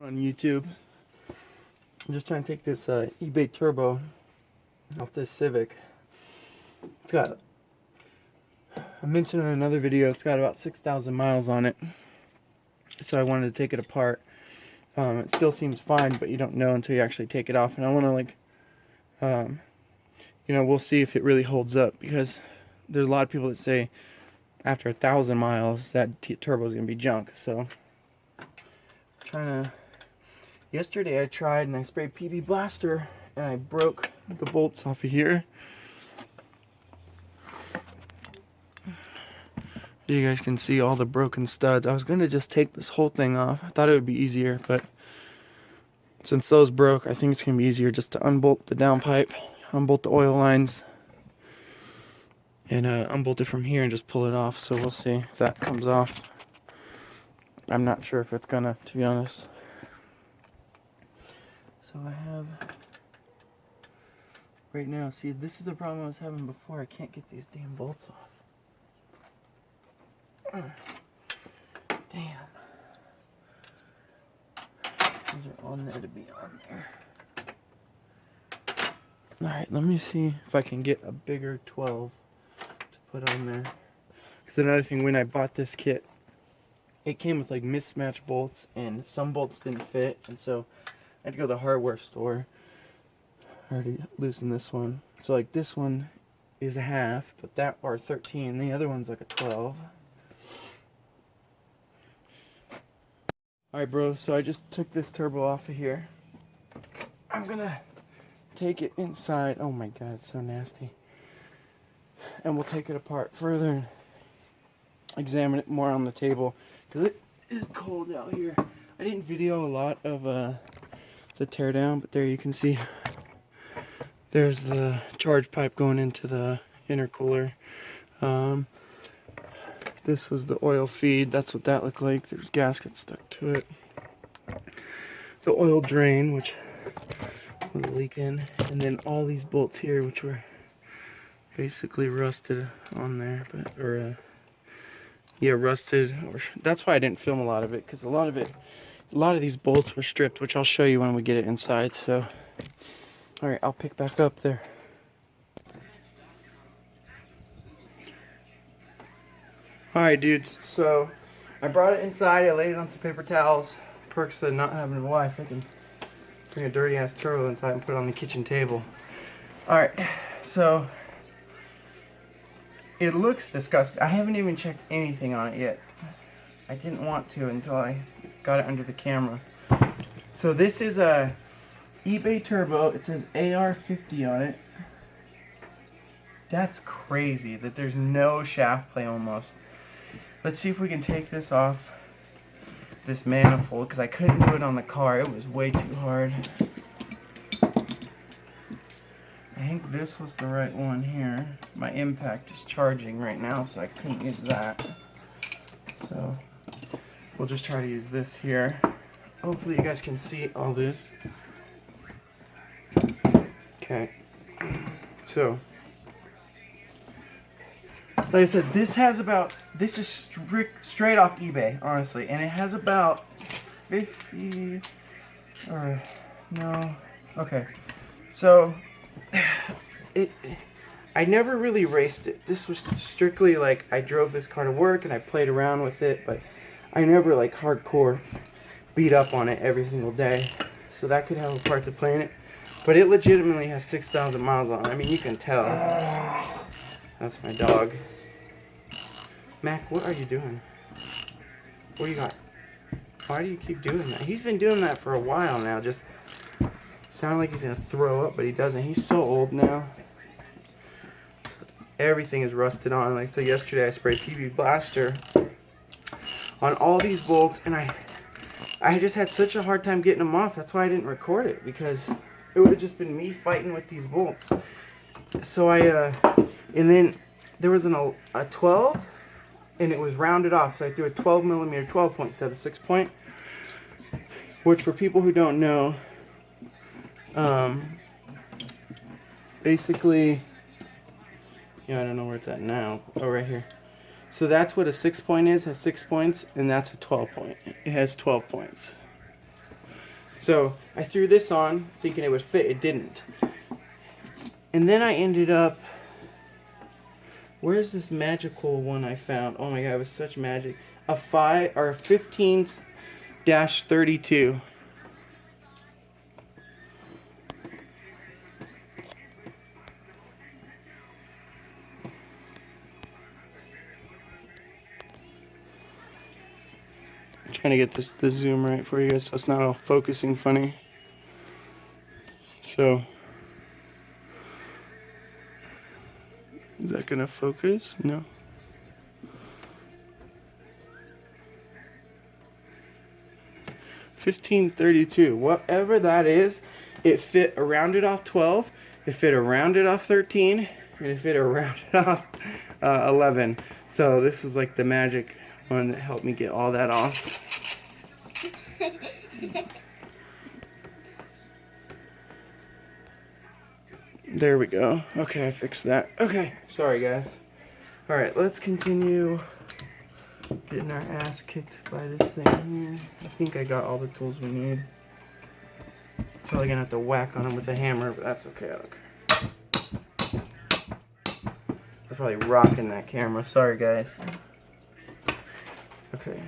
On YouTube, I'm just trying to take this eBay Turbo off this Civic. It's got, I mentioned in another video, it's got about 6,000 miles on it, so I wanted to take it apart. It still seems fine, but you don't know until you actually take it off, and I want to we'll see if it really holds up, because there's a lot of people that say after 1,000 miles that turbo is going to be junk. So yesterday I tried and I sprayed PB Blaster and I broke the bolts off of here. You guys can see all the broken studs. I was going to just take this whole thing off. I thought it would be easier, but since those broke, I think it's going to be easier just to unbolt the downpipe, unbolt the oil lines, and unbolt it from here and just pull it off. So we'll see if that comes off. I'm not sure if it's gonna, to be honest. So I have, right now, see, this is the problem I was having before. I can't get these damn bolts off. Damn. These are on there to be on there. Alright, let me see if I can get a bigger 12 to put on there. Because another thing, when I bought this kit, it came with like mismatched bolts, and some bolts didn't fit, and so I had to go to the hardware store. I already loosened this one. So like this one is a half, but that are 13. The other one's like a 12. Alright bro, so I just took this turbo off of here. I'm gonna take it inside. Oh my god, it's so nasty. And we'll take it apart further and examine it more on the table, because it is cold out here. I didn't video a lot of the teardown, but there you can see there's the charge pipe going into the intercooler. This was the oil feed. That's what that looked like. There's gaskets stuck to it. The oil drain, which was leaking, and then all these bolts here, which were basically rusted on there, but rusted. That's why I didn't film a lot of it, because a lot of these bolts were stripped, which I'll show you when we get it inside. So, all right, I'll pick back up there. Alright dudes, so I brought it inside, I laid it on some paper towels. Perks of not having a wife, I can bring a dirty ass turtle inside and put it on the kitchen table. Alright, so it looks disgusting. I haven't even checked anything on it yet. I didn't want to until I got it under the camera. So this is a eBay Turbo. It says AR50 on it. That's crazy that there's no shaft play almost. Let's see if we can take this off this manifold, because I couldn't do it on the car. It was way too hard. I think this was the right one here. My impact is charging right now, so I couldn't use that. So we'll just try to use this here. Hopefully you guys can see all this. Okay. So like I said, this is straight off eBay, honestly, and it has about 50, or no, okay, so I never really raced it. This was strictly like, I drove this car to work and I played around with it, but I never like hardcore beat up on it every single day, so that could have a part to play in it, but it legitimately has 6,000 miles on it. I mean, you can tell. That's my dog. Mac, what are you doing? What do you got? Why do you keep doing that? He's been doing that for a while now. Just sound like he's gonna throw up, but he doesn't. He's so old now. Everything is rusted on. Like I said yesterday, I sprayed PB Blaster on all these bolts, and I just had such a hard time getting them off. That's why I didn't record it, because it would have just been me fighting with these bolts. So and then there was a 12. And it was rounded off, so I threw a 12mm 12 point instead of 6 point, which for people who don't know, basically, I don't know where it's at now. Oh, right here. So that's what a 6 point is. Has 6 points, and that's a 12 point. It has 12 points. So I threw this on thinking it would fit. It didn't. And then I ended up, where's this magical one I found? Oh my god, it was such magic. A 15-32. I'm trying to get the zoom right for you guys so it's not all focusing funny. So, is that gonna focus? No. $15.32. Whatever that is, it fit a rounded off 12, it fit a rounded off 13, and it fit a rounded off 11. So this was like the magic one that helped me get all that off. There we go. Okay, I fixed that. Okay, sorry guys. Alright, let's continue getting our ass kicked by this thing here. I think I got all the tools we need. Probably gonna have to whack on them with a hammer, but that's okay. I'm probably rocking that camera. Sorry guys. Okay.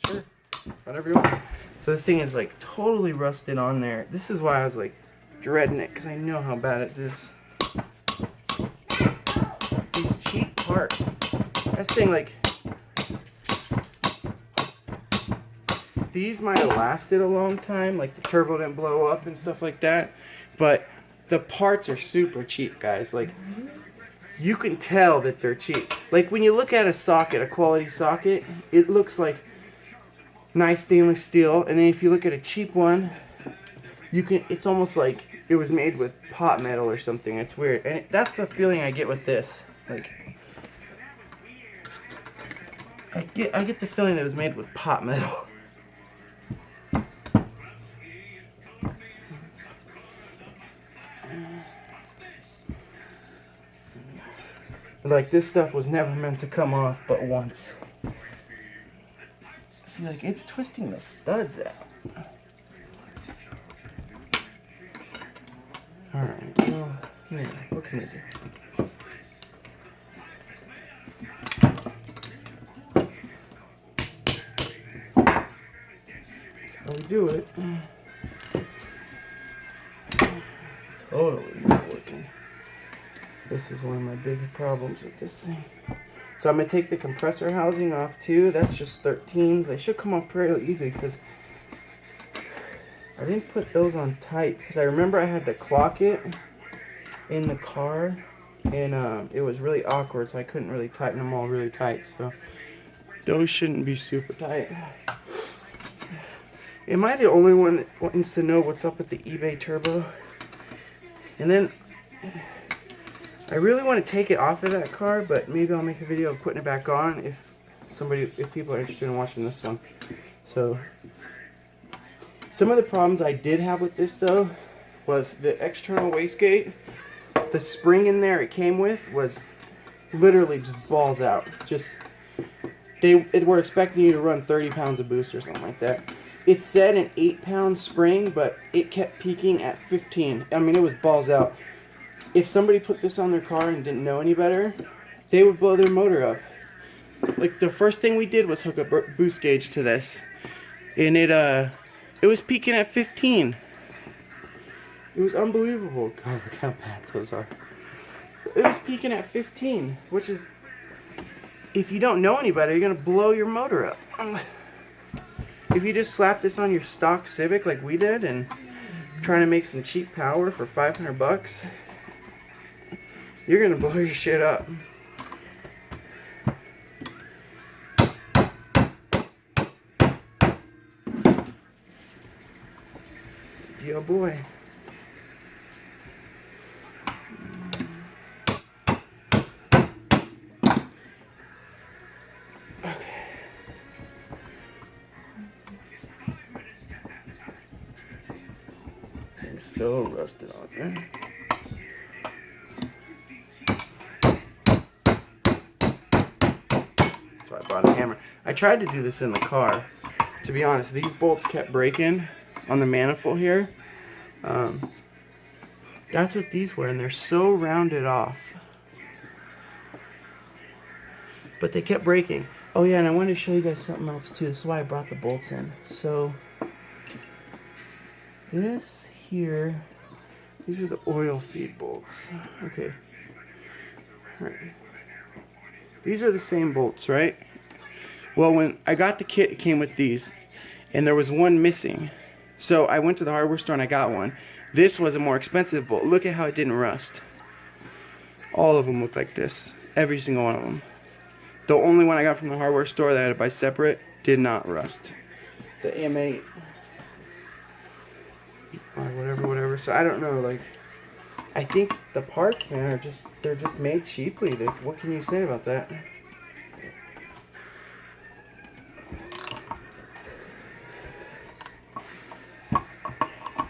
Sure. Whatever you want. So this thing is like totally rusted on there. This is why I was like dreading it, because I know how bad it is. These cheap parts. This thing, like, these might have lasted a long time, like the turbo didn't blow up and stuff like that, but the parts are super cheap, guys. Like, you can tell that they're cheap. Like when you look at a socket, a quality socket, it looks like nice stainless steel, and then if you look at a cheap one, you can, it's almost like it was made with pot metal or something. It's weird, and that's the feeling I get with this. Like, I get the feeling that it was made with pot metal. Like, this stuff was never meant to come off but once. See, like, it's twisting the studs out. Alright, well, yeah, what can I do? That's how we do it. Totally not working. This is one of my big problems with this thing. So I'm going to take the compressor housing off too. That's just 13s. They should come off fairly easy because I didn't put those on tight. Because I remember I had to clock it in the car. And it was really awkward, so I couldn't really tighten them all really tight. So those shouldn't be super tight. Am I the only one that wants to know what's up with the eBay turbo? And then I really want to take it off of that car, but maybe I'll make a video of putting it back on if people are interested in watching this one. So, some of the problems I did have with this though was the external wastegate. The spring in there it came with was literally just balls out. Just they were expecting you to run 30 pounds of boost or something like that. It said an 8-pound spring, but it kept peaking at 15. I mean, it was balls out. If somebody put this on their car and didn't know any better, they would blow their motor up. Like, the first thing we did was hook a boost gauge to this, and it was peaking at 15. It was unbelievable. God, look how bad those are. So it was peaking at 15, which is, if you don't know any better, you're gonna blow your motor up. If you just slap this on your stock Civic like we did and trying to make some cheap power for 500 bucks, you're gonna blow your shit up. Yo boy. Okay. Thing's so rusted on there. So I brought a hammer. camera. I tried to do this in the car. To be honest, these bolts kept breaking on the manifold here. That's what these were, and they're so rounded off. But they kept breaking. Oh yeah, and I wanted to show you guys something else too. This is why I brought the bolts in. So this here, these are the oil feed bolts. Okay. All right. These are the same bolts, right? Well, when I got the kit, it came with these, and there was one missing. So I went to the hardware store and I got one. This was a more expensive bolt. Look at how it didn't rust. All of them look like this. Every single one of them. The only one I got from the hardware store that I had to buy separate did not rust. The M8. Or whatever. So I don't know, like, I think the parts, man, are just, they're just made cheaply. What can you say about that?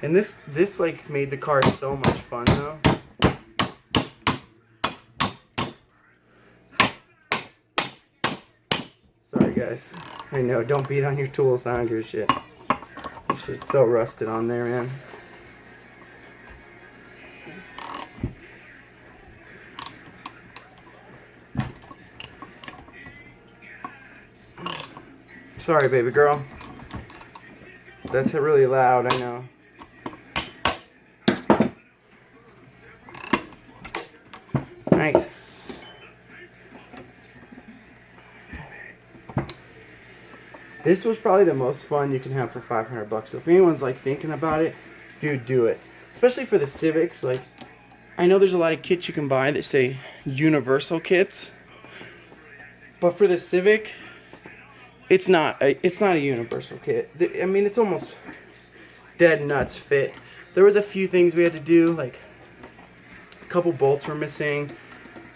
And this like made the car so much fun though. Sorry guys. I know, don't beat on your tools, I don't give a shit. It's just so rusted on there, man. Sorry, baby girl. That's really loud, I know. Nice. This was probably the most fun you can have for 500 bucks. So if anyone's like thinking about it, dude, do it. Especially for the Civics. Like, I know there's a lot of kits you can buy that say universal kits, but for the Civic, it's not a universal kit. I mean, it's almost dead nuts fit. There was a few things we had to do, like a couple bolts were missing.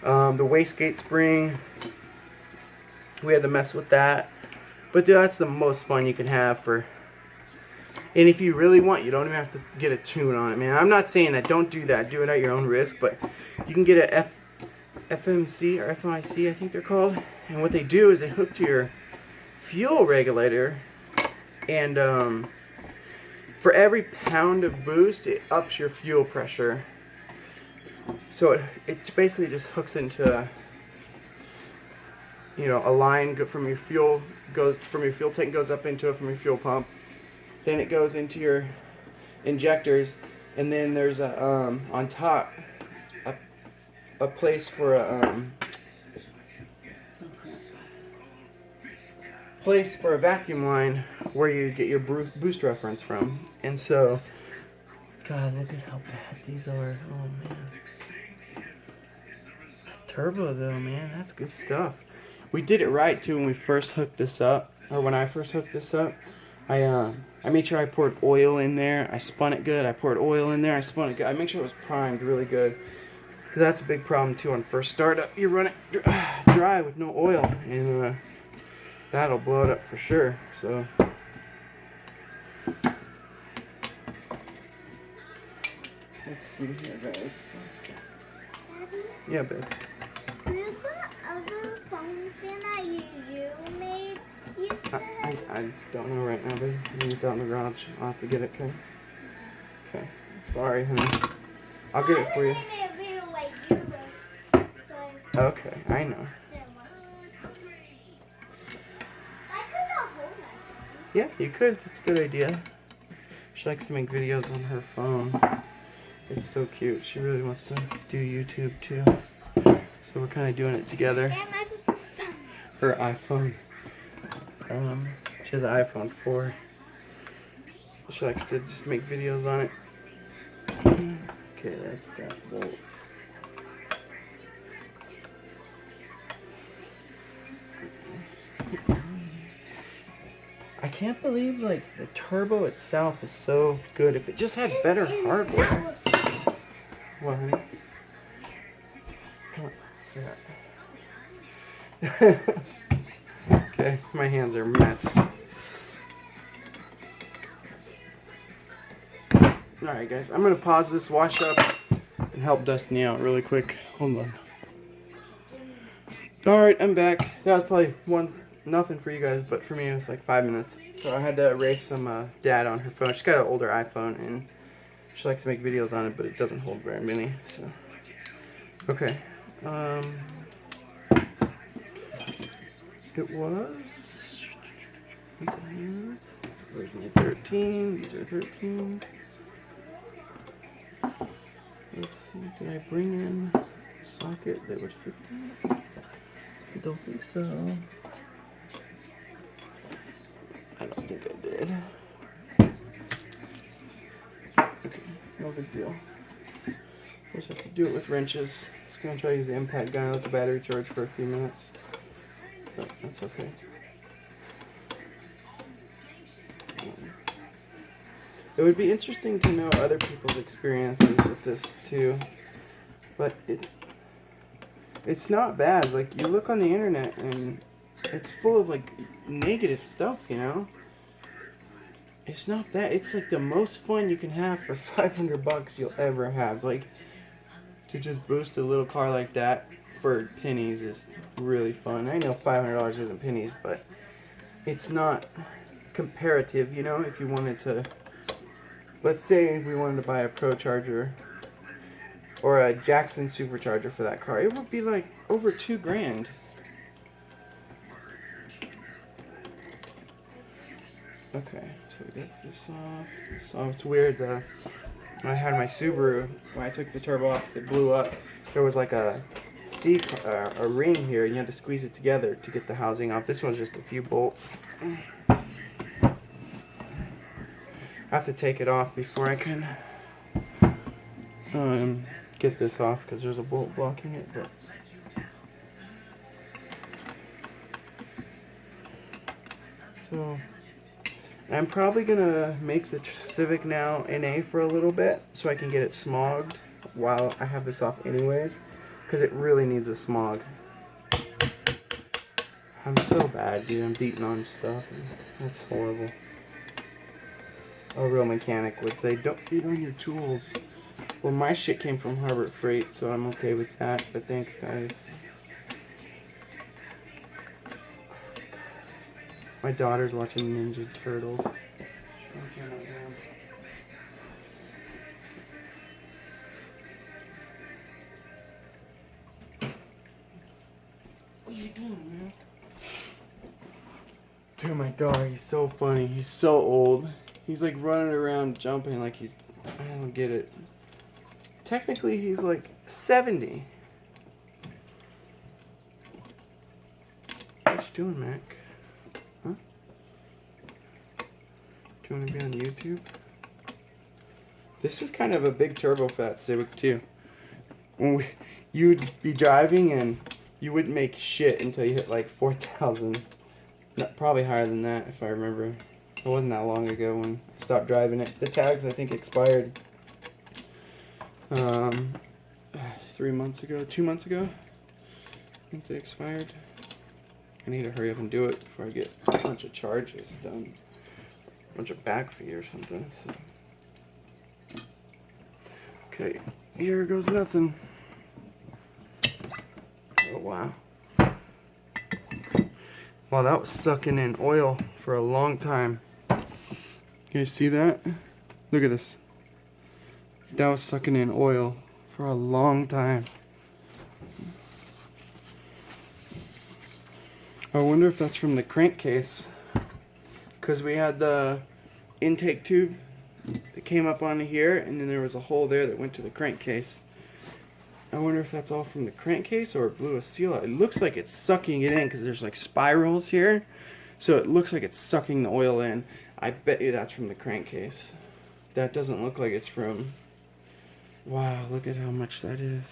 The wastegate spring, we had to mess with that. But dude, that's the most fun you can have for. And if you really want, you don't even have to get a tune on it, man. I'm not saying that. Don't do that. Do it at your own risk. But you can get a FMC or FMIC, I think they're called. And what they do is they hook to your fuel regulator, and for every pound of boost, it ups your fuel pressure. So it basically just hooks into, you know, a line from your fuel tank, goes up into it from your fuel pump. Then it goes into your injectors, and then there's a on top a place for a vacuum line where you get your boost reference from. And so, God, look at how bad these are. Oh man. Turbo though, man, that's good stuff. We did it right too when we first hooked this up, or when I first hooked this up. I made sure I poured oil in there. I spun it good. I poured oil in there. I spun it good. I make sure it was primed really good, because that's a big problem too on first startup. You run it dry with no oil, and that'll blow it up for sure. So let's see here, guys. Yeah, babe. Where's the other phone stand that you made? You said. I don't know right now, babe. I think it's out in the garage. I'll have to get it, okay? Okay. Sorry, honey. I'll get it for you. Okay, I know. Yeah, you could. That's a good idea. She likes to make videos on her phone. It's so cute. She really wants to do YouTube too. So we're kind of doing it together. Her iPhone. She has an iPhone 4. She likes to just make videos on it. Okay, that's that bolt. I can't believe like the turbo itself is so good. If it just had better hardware. What, honey? Come on, see that. Okay, my hands are a mess. Alright guys, I'm gonna pause this, wash up, and help Destiny out really quick. Hold on. Alright, I'm back. That was probably nothing for you guys, but for me it was like 5 minutes. So I had to erase some data on her phone. She's got an older iPhone and she likes to make videos on it, but it doesn't hold very many. So okay, it was. Where's my 13? These are 13s. Let's see, did I bring in a socket that would fit that? I don't think so. I don't think I did. Okay, no big deal. Just have to do it with wrenches. Just gonna try to use the impact gun and let the battery charge for a few minutes. But that's okay. It would be interesting to know other people's experiences with this too, but it's not bad. Like, you look on the internet and it's full of like negative stuff, you know. It's not bad. It's like the most fun you can have for $500 you'll ever have. Like, to just boost a little car like that for pennies is really fun. I know $500 isn't pennies, but it's not comparative, you know. If you wanted to, let's say we wanted to buy a Pro Charger or a Jackson Supercharger for that car, it would be like over $2,000. Okay, so we got this off. So it's weird. When I had my Subaru, when I took the turbo off, it blew up. There was like a ring here, and you had to squeeze it together to get the housing off. This one's just a few bolts. I have to take it off before I can get this off because there's a bolt blocking it. But so I'm probably gonna make the Civic now NA for a little bit so I can get it smogged while I have this off anyways, because it really needs a smog. I'm so bad, dude. I'm beating on stuff. That's horrible. A real mechanic would say, don't beat on your tools. Well, my shit came from Harbor Freight, so I'm okay with that. But thanks, guys. My daughter's watching Ninja Turtles. What are you doing, man? Dude, my dog, he's so funny. He's so old. He's like running around jumping like he's... I don't get it. Technically, he's like 70. What you doing, Mac? Huh? Do you want to be on YouTube? This is kind of a big turbo for that Civic, too. When you'd be driving and you wouldn't make shit until you hit like 4,000. Probably higher than that, if I remember. It wasn't that long ago when I stopped driving it. The tags, I think, expired 3 months ago, 2 months ago. I think they expired. I need to hurry up and do it before I get a bunch of charges done. A bunch of back fee or something. So. Okay, here goes nothing. Oh, wow. Wow, that was sucking in oil for a long time. You guys see that? Look at this. That was sucking in oil for a long time. I wonder if that's from the crankcase. Because we had the intake tube that came up onto here, and then there was a hole there that went to the crankcase. I wonder if that's all from the crankcase or it blew a seal out. It looks like it's sucking it in because there's like spirals here. So it looks like it's sucking the oil in. I bet you that's from the crankcase. That doesn't look like it's from... Wow, look at how much that is.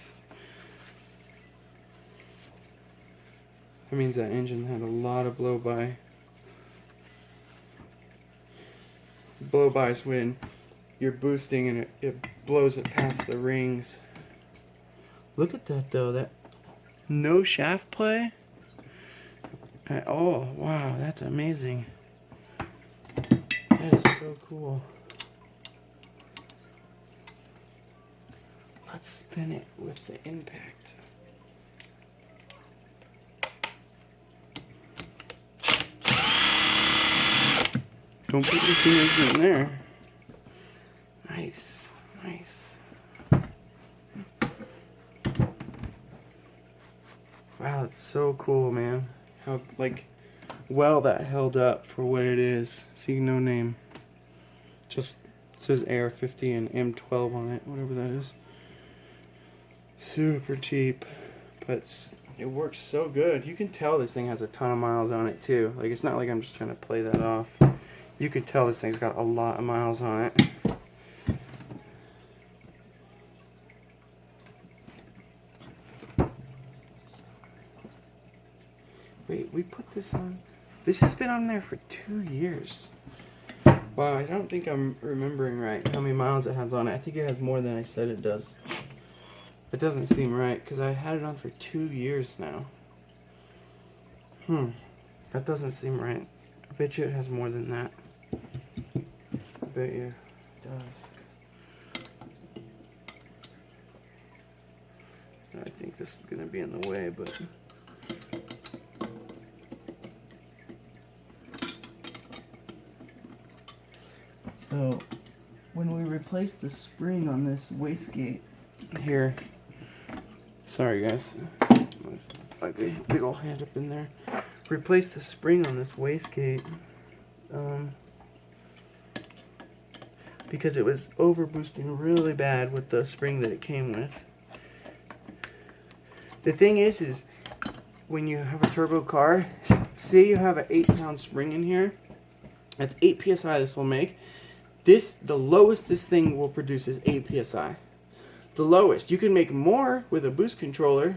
That means that engine had a lot of blow-by. Blow-bys when you're boosting and it blows it past the rings. Look at that though, that no shaft play. Oh wow, that's amazing. That is so cool. Let's spin it with the impact. Don't put your fingers in there. Nice, nice. Wow, that's so cool, man. How, like, well that held up for what it is. See, no name. Just says AR-50 and M12 on it, whatever that is. Super cheap, but it works so good. You can tell this thing has a ton of miles on it too. Like, it's not like I'm just trying to play that off. You can tell this thing's got a lot of miles on it. Wait, we put this on? This has been on there for 2 years. Wow, I don't think I'm remembering right how many miles it has on it. I think it has more than I said it does. It doesn't seem right, because I had it on for 2 years now. That doesn't seem right. I bet you it has more than that. I bet you it does. I think this is going to be in the way, but... So, when we replaced the spring on this wastegate here, sorry guys, like a big old hand up in there, replaced the spring on this wastegate, because it was over boosting really bad with the spring that it came with. The thing is when you have a turbo car, say you have an 8-pound spring in here, that's 8 psi this will make. The lowest this thing will produce is 8 psi. The lowest. You can make more with a boost controller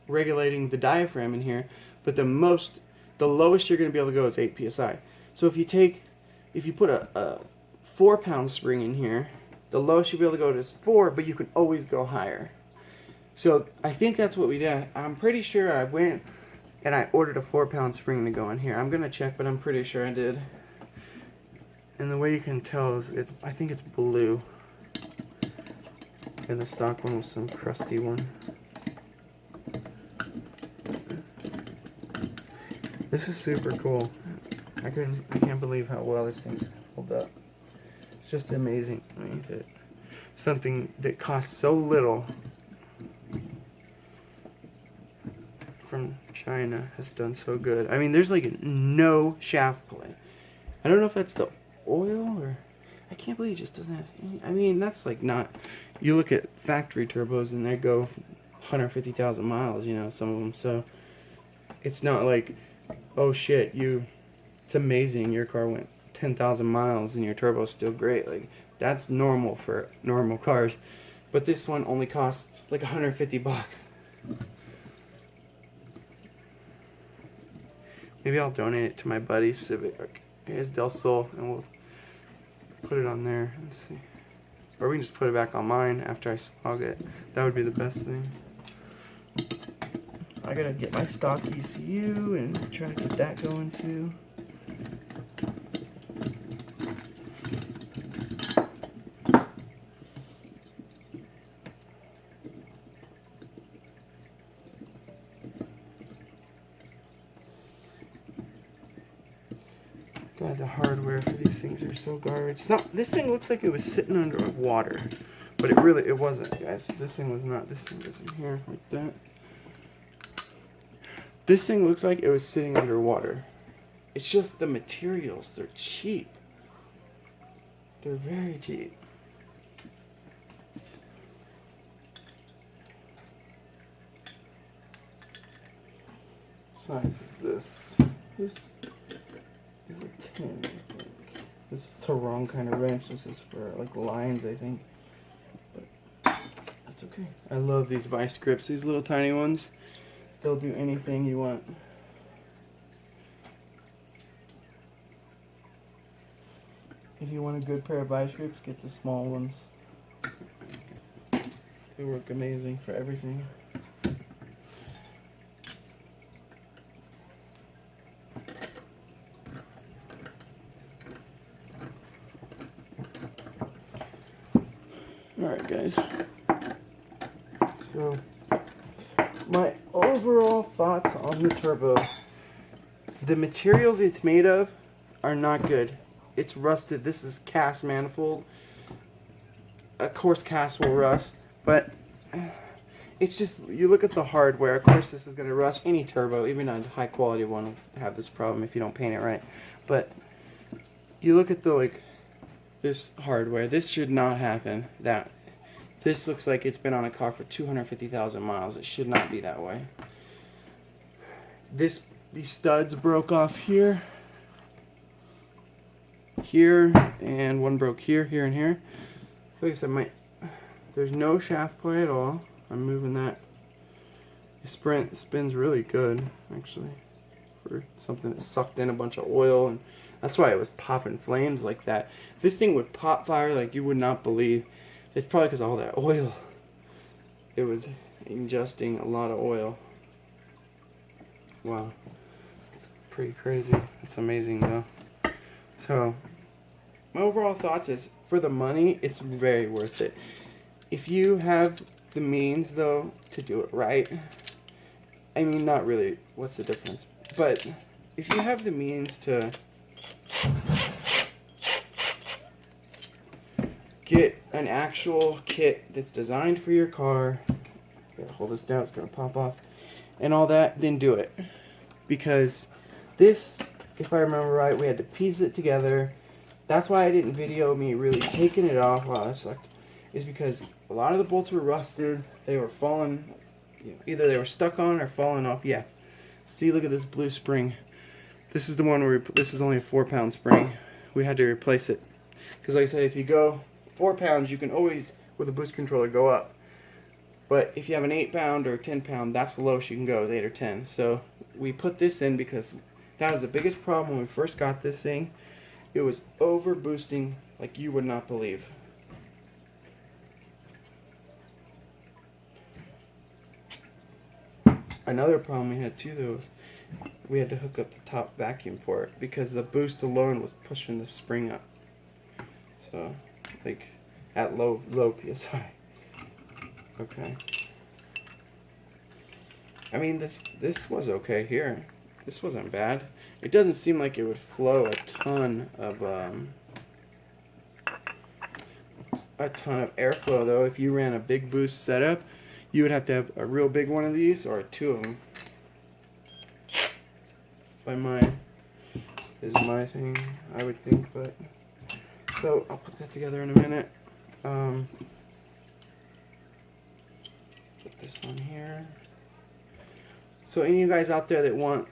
regulating the diaphragm in here, but the lowest you're going to be able to go is 8 psi. So if you put a 4-pound spring in here, the lowest you'll be able to go to is 4, but you can always go higher. So I think that's what we did. I'm pretty sure I went and I ordered a 4-pound spring to go in here. I'm going to check, but I'm pretty sure I did. And the way you can tell is, I think it's blue. And the stock one was some crusty one. This is super cool. I can't believe how well this thing's held up. It's just amazing. I mean, that something that costs so little from China has done so good. I mean, there's like no shaft play. I don't know if that's the oil or I can't believe it just doesn't have any. I mean, that's like not, you look at factory turbos and they go 150,000 miles, you know, some of them. So it's not like, oh shit, it's amazing your car went 10,000 miles and your turbo's still great. Like, that's normal for normal cars. But this one only costs like 150 bucks. Maybe I'll donate it to my buddy Civic. Here's Del Sol, and we'll put it on there. Let's see. Or we can just put it back on mine after I smog it. That would be the best thing. I gotta get my stock ECU and try to get that going too. God, the hardware for these things are so garbage. This thing looks like it was sitting under water, but it wasn't, guys. This thing was not. This thing was in here like that. This thing looks like it was sitting underwater. It's just the materials. They're cheap. They're very cheap. What size is this? This is a 10, I think. This is the wrong kind of wrench. This is for like lines, I think. But that's okay. I love these vice grips, these little tiny ones. They'll do anything you want. If you want a good pair of vice grips, get the small ones. They work amazing for everything. Alright guys, so my overall thoughts on the turbo: the materials it's made of are not good. it's rusted. This is cast manifold. Of course cast will rust, but it's just, you look at the hardware, of course this is going to rust. Any turbo, even a high quality one, will have this problem if you don't paint it right. But you look at the, like, this hardware, this should not happen. This looks like it's been on a car for 250,000 miles. It should not be that way. These studs broke off here, and one broke here, and here. Like I said, there's no shaft play at all. I'm moving that. The Sprint spins really good, actually, for something that sucked in a bunch of oil, and that's why it was popping flames like that. This thing would pop fire like you would not believe. It's probably because of all that oil. It was ingesting a lot of oil. Wow. It's pretty crazy. It's amazing though. So, my overall thoughts is, for the money, it's very worth it. If you have the means though to do it right, I mean, not really, what's the difference? But if you have the means to get an actual kit that's designed for your car, gotta hold this down, it's gonna pop off, and all that, then do it. Because this, if I remember right, we had to piece it together. That's why I didn't video me really taking it off. Wow, that sucked. Is because a lot of the bolts were rusted. They were falling, either they were stuck on or falling off. Yeah. See, look at this blue spring. This is the one where this is only a 4-pound spring. We had to replace it. Because like I said, if you go 4 pounds, you can always, with a boost controller, go up. But if you have an 8-pound or 10-pound, that's the lowest you can go, is 8 or 10. So we put this in because that was the biggest problem when we first got this thing. It was over boosting like you would not believe. Another problem we had too though was we had to hook up the top vacuum port because the boost alone was pushing the spring up. So, like, at low PSI. Okay. I mean, this was okay here. This wasn't bad. It doesn't seem like it would flow a ton of airflow though. If you ran a big boost setup, you would have to have a real big one of these or 2 of them. Is my thing, I would think, but so I'll put that together in a minute. Put this on here. So any of you guys out there that want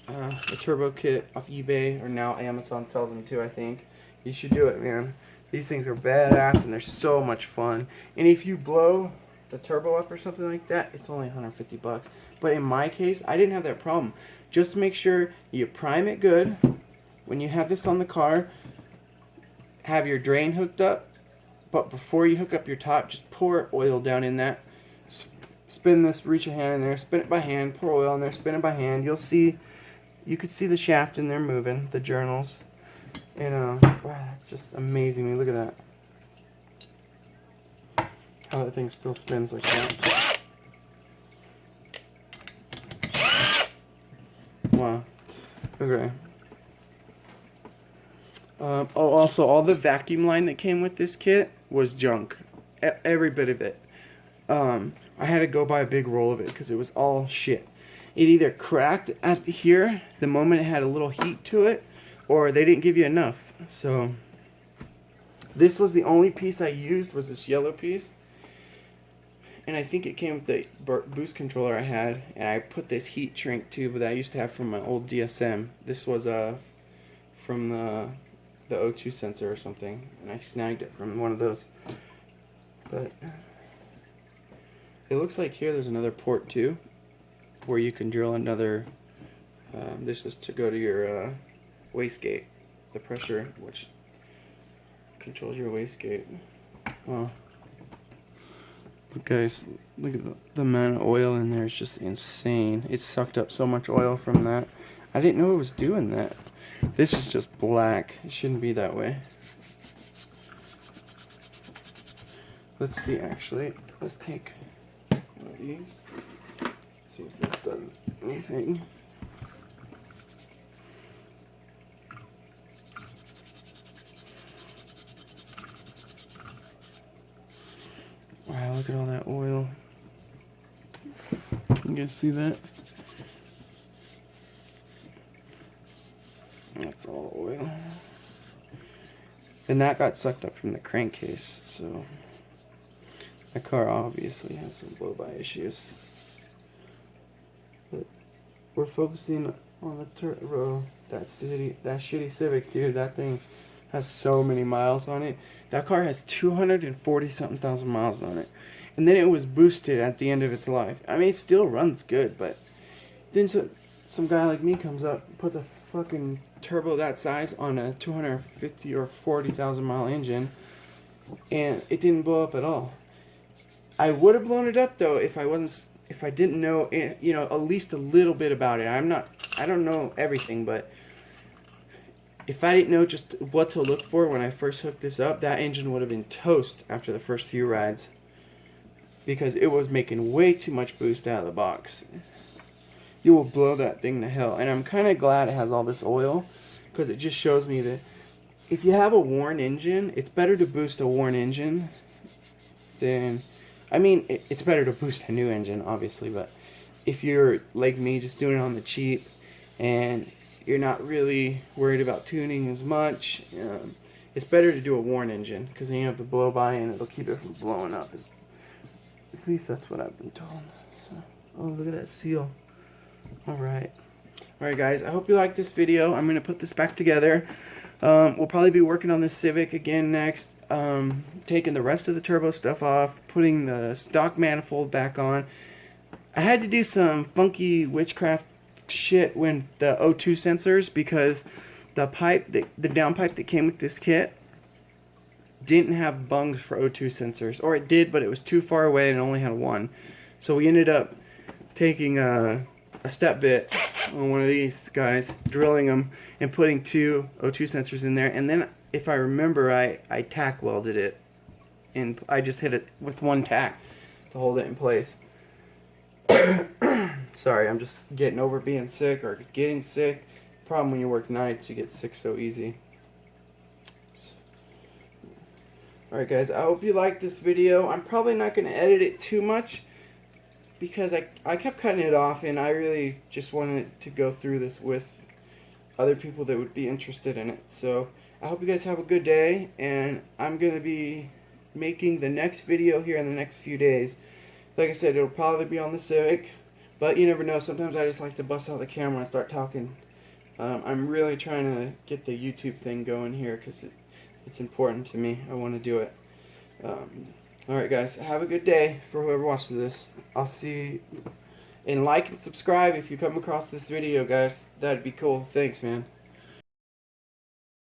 a turbo kit off eBay, or now Amazon sells them too, I think, you should do it, man. These things are badass and they're so much fun. And if you blow the turbo up or something like that, it's only 150 bucks. But in my case, I didn't have that problem. Just make sure you prime it good. When you have this on the car, have your drain hooked up. But before you hook up your top, just pour oil down in that. Spin this, reach your hand in there, spin it by hand, pour oil in there, spin it by hand. You'll see, you could see the shaft in there moving, the journals. And wow, that's just amazing. Look at that. How that thing still spins like that. Wow. Okay. Oh, also, all the vacuum line that came with this kit was junk. Every bit of it. I had to go buy a big roll of it because it was all shit. It either cracked at here the moment it had a little heat to it, or they didn't give you enough. So this was the only piece I used, was this yellow piece. And I think it came with the boost controller I had, and I put this heat shrink tube that I used to have from my old DSM. This was from the O2 sensor or something, and I snagged it from one of those. But it looks like here there's another port too, where you can drill another. This is to go to your wastegate, the pressure which controls your wastegate. Oh. But guys, look at the amount of oil in there. It's just insane. It sucked up so much oil from that. I didn't know it was doing that. This is just black. It shouldn't be that way. Let's see, actually. Let's take one of these. See if this does anything. look at all that oil. You guys see that? That's all oil. And that got sucked up from the crankcase, so my car obviously has some blow-by issues. But we're focusing on the turbo. That shitty Civic, dude. That thing has so many miles on it. That car has 240 something thousand miles on it. And then it was boosted at the end of its life. I mean, it still runs good, but then some guy like me comes up, puts a fucking turbo that size on a 250 or 40,000 mile engine, and it didn't blow up at all. I would have blown it up though if I didn't know, you know, at least a little bit about it. I don't know everything, but if I didn't know just what to look for when I first hooked this up, that engine would have been toast after the first few rides, because it was making way too much boost out of the box. You will blow that thing to hell. And I'm kind of glad it has all this oil, because it just shows me that if you have a worn engine, it's better to boost a worn engine than, I mean, it's better to boost a new engine, obviously, but if you're like me, just doing it on the cheap, and you're not really worried about tuning as much, it's better to do a worn engine, because then you have the blow-by and it'll keep it from blowing up. At least that's what I've been told. So, oh, look at that seal. Alright, guys, I hope you liked this video. I'm going to put this back together. We'll probably be working on this Civic again next, taking the rest of the turbo stuff off, putting the stock manifold back on. I had to do some funky witchcraft shit with the O2 sensors, because the pipe, the down pipe that came with this kit didn't have bungs for O2 sensors, or it did, but it was too far away and it only had one. So we ended up taking a step bit on one of these guys, drilling them and putting 2 O2 sensors in there, and then if I remember, I tack welded it, and I just hit it with one tack to hold it in place. Sorry, I'm just getting over being sick or getting sick. Problem when you work nights, you get sick so easy. Alright guys, I hope you liked this video. I'm probably not going to edit it too much, because I kept cutting it off, and I really just wanted to go through this with other people that would be interested in it. So I hope you guys have a good day, and I'm going to be making the next video here in the next few days. Like I said, it'll probably be on the Civic, but you never know. Sometimes I just like to bust out the camera and start talking. I'm really trying to get the YouTube thing going here, because it's important to me. I want to do it. Alright guys, have a good day for whoever watches this. I'll see you. And like and subscribe if you come across this video, guys. That'd be cool. Thanks, man.